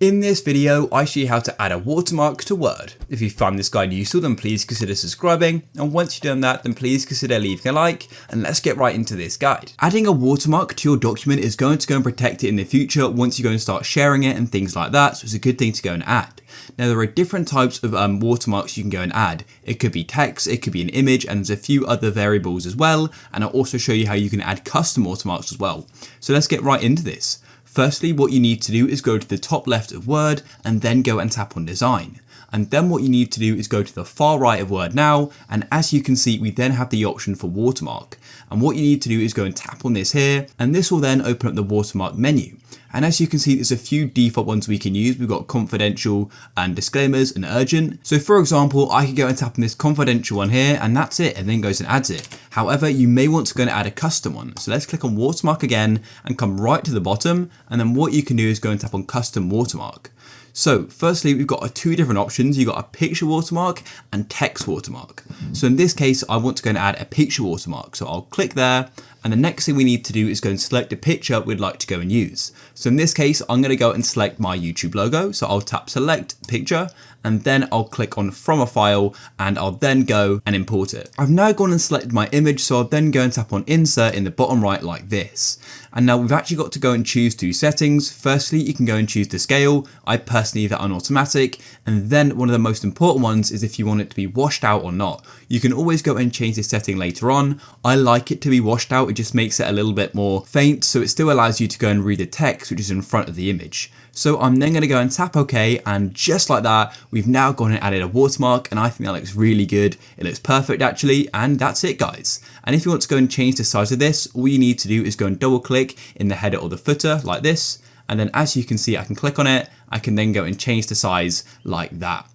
In this video, I show you how to add a watermark to Word. If you found this guide useful, then please consider subscribing, and once you've done that, then please consider leaving a like, and let's get right into this guide. Adding a watermark to your document is going to go and protect it in the future once you go and start sharing it and things like that, so it's a good thing to go and add. Now there are different types of watermarks you can go and add. It could be text, it could be an image, and there's a few other variables as well, and I'll also show you how you can add custom watermarks as well. So let's get right into this. Firstly, what you need to do is go to the top left of Word and then go and tap on Design. And then what you need to do is go to the far right of Word now, and as you can see, we then have the option for watermark. And what you need to do is go and tap on this here, and this will then open up the watermark menu. And as you can see, there's a few default ones we can use. We've got confidential and disclaimers and urgent. So for example, I could go and tap on this confidential one here, and that's it, and then goes and adds it. However, you may want to go and add a custom one. So let's click on watermark again and come right to the bottom. And then what you can do is go and tap on custom watermark. So firstly, we've got two different options. You've got a picture watermark and text watermark. So in this case, I want to go and add a picture watermark. So I'll click there. And the next thing we need to do is go and select the picture we'd like to go and use. So in this case, I'm going to go and select my YouTube logo. So I'll tap select picture, and then I'll click on from a file, and I'll then go and import it. I've now gone and selected my image, so I'll then go and tap on insert in the bottom right like this. And now we've actually got to go and choose two settings. Firstly, you can go and choose the scale. I personally leave that on automatic. And then one of the most important ones is if you want it to be washed out or not. You can always go and change this setting later on. I like it to be washed out. It just makes it a little bit more faint, so it still allows you to go and read the text which is in front of the image. So I'm then going to go and tap OK, and just like that, we've now gone and added a watermark, and I think that looks really good. It looks perfect actually, and that's it guys. And if you want to go and change the size of this, all you need to do is go and double click in the header or the footer like this, and then as you can see, I can click on it. I can then go and change the size like that.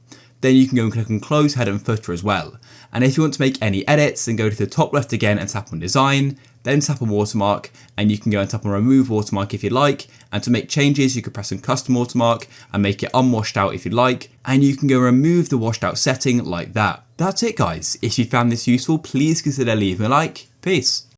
Then you can go and click on close header and footer as well. And if you want to make any edits, then go to the top left again and tap on design, then tap on watermark, and you can go and tap on remove watermark if you like. And to make changes, you can press on custom watermark and make it unwashed out if you'd like. And you can go remove the washed out setting like that. That's it guys. If you found this useful, please consider leaving a like. Peace.